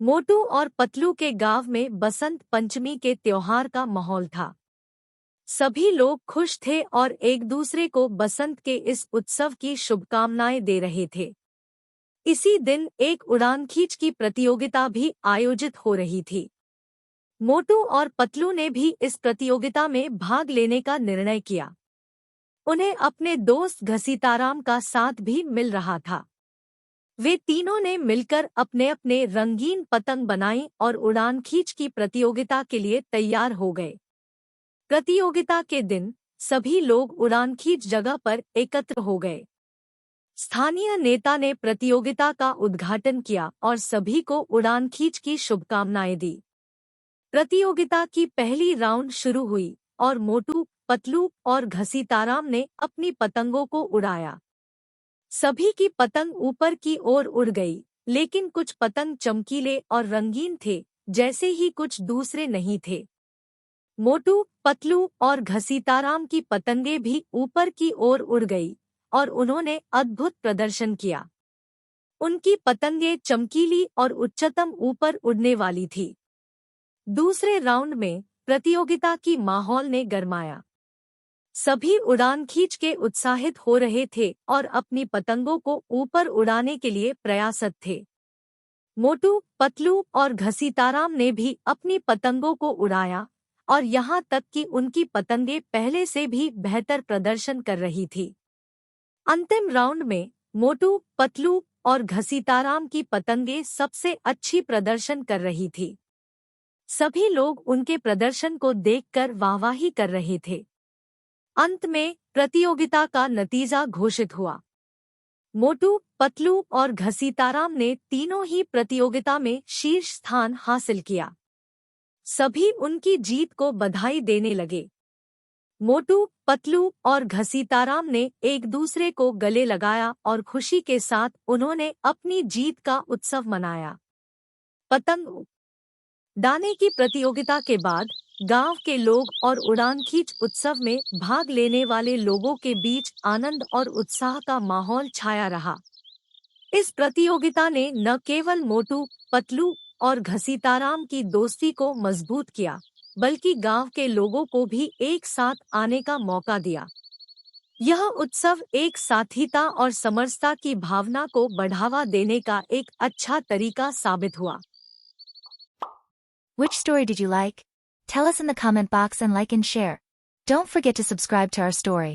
मोटू और पतलू के गांव में बसंत पंचमी के त्योहार का माहौल था। सभी लोग खुश थे और एक दूसरे को बसंत के इस उत्सव की शुभकामनाएं दे रहे थे। इसी दिन एक उड़ान खींच की प्रतियोगिता भी आयोजित हो रही थी। मोटू और पतलू ने भी इस प्रतियोगिता में भाग लेने का निर्णय किया। उन्हें अपने दोस्त घसीताराम का साथ भी मिल रहा था। वे तीनों ने मिलकर अपने अपने रंगीन पतंग बनाई और उड़ान खींच की प्रतियोगिता के लिए तैयार हो गए। प्रतियोगिता के दिन सभी लोग उड़ान खींच जगह पर एकत्र हो गए। स्थानीय नेता ने प्रतियोगिता का उद्घाटन किया और सभी को उड़ान खींच की शुभकामनाएं दी। प्रतियोगिता की पहली राउंड शुरू हुई और मोटू, पतलू और घसीताराम ने अपनी पतंगों को उड़ाया। सभी की पतंग ऊपर की ओर उड़ गई, लेकिन कुछ पतंग चमकीले और रंगीन थे, जैसे ही कुछ दूसरे नहीं थे। मोटू, पतलू और घसीताराम की पतंगें भी ऊपर की ओर उड़ गई और उन्होंने अद्भुत प्रदर्शन किया। उनकी पतंगें चमकीली और उच्चतम ऊपर उड़ने वाली थी। दूसरे राउंड में प्रतियोगिता की माहौल ने गरमाया। सभी उड़ान खींच के उत्साहित हो रहे थे और अपनी पतंगों को ऊपर उड़ाने के लिए प्रयासरत थे। मोटू, पतलू और घसीताराम ने भी अपनी पतंगों को उड़ाया और यहाँ तक कि उनकी पतंगें पहले से भी बेहतर प्रदर्शन कर रही थी। अंतिम राउंड में मोटू, पतलू और घसीताराम की पतंगें सबसे अच्छी प्रदर्शन कर रही थी। सभी लोग उनके प्रदर्शन को देखकर वाहवाही कर रहे थे। अंत में प्रतियोगिता का नतीजा घोषित हुआ। मोटू, पतलू और घसीताराम ने तीनों ही प्रतियोगिता में शीर्ष स्थान हासिल किया। सभी उनकी जीत को बधाई देने लगे। मोटू, पतलू और घसीताराम ने एक दूसरे को गले लगाया और खुशी के साथ उन्होंने अपनी जीत का उत्सव मनाया। पतंग उड़ाने की प्रतियोगिता के बाद गांव के लोग और उड़ान खींच उत्सव में भाग लेने वाले लोगों के बीच आनंद और उत्साह का माहौल छाया रहा। इस प्रतियोगिता ने न केवल मोटू, पतलू और घसीताराम की दोस्ती को मजबूत किया, बल्कि गांव के लोगों को भी एक साथ आने का मौका दिया। यह उत्सव एक साथीता और समरसता की भावना को बढ़ावा देने का एक अच्छा तरीका साबित हुआ। Which story did you like? Tell us in the comment box and like and share. Don't forget to subscribe to our story.